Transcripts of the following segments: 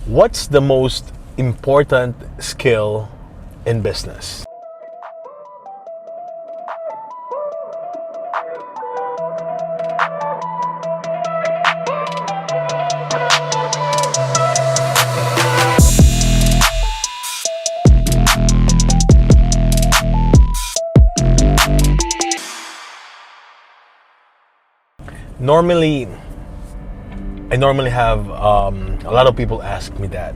What's the most important skill in business? I normally have a lot of people ask me that.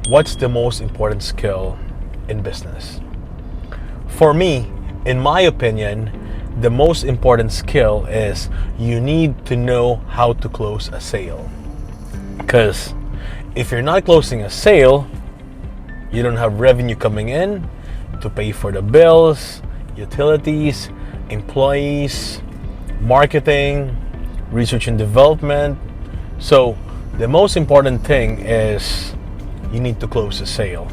What's the most important skill in business? For me, in my opinion, the most important skill is you need to know how to close a sale. Because if you're not closing a sale, you don't have revenue coming in to pay for the bills, utilities, employees, marketing, research and development. So the most important thing is you need to close a sale.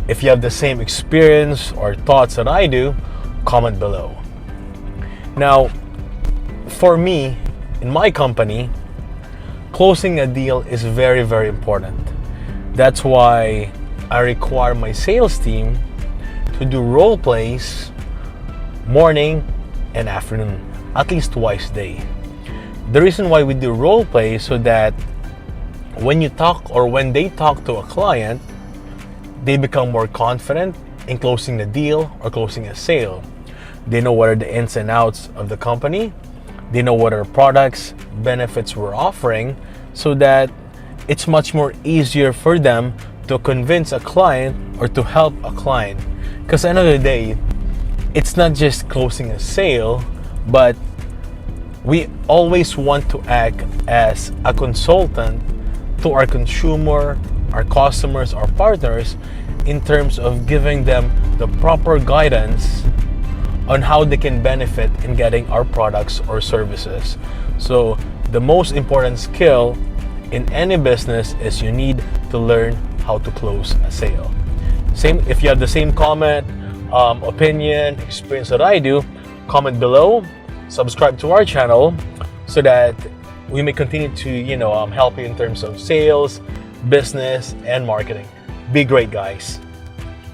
If you have the same experience or thoughts that I do, comment below. Now, for me, in my company, closing a deal is very, very important. That's why I require my sales team to do role plays morning and afternoon, at least twice a day. The reason why we do role play is so that when you talk or when they talk to a client, they become more confident in closing the deal or closing a sale. They know what are the ins and outs of the company. They know what are products, benefits we're offering, so that it's much more easier for them to convince a client or to help a client. Because at the end of the day, it's not just closing a sale, but we always want to act as a consultant to our consumer, our customers, our partners, in terms of giving them the proper guidance on how they can benefit in getting our products or services. So the most important skill in any business is you need to learn how to close a sale. Same, if you have the same comment, opinion, experience that I do, comment below. Subscribe to our channel so that we may continue to help you in terms of sales, business, and marketing. Be great, guys.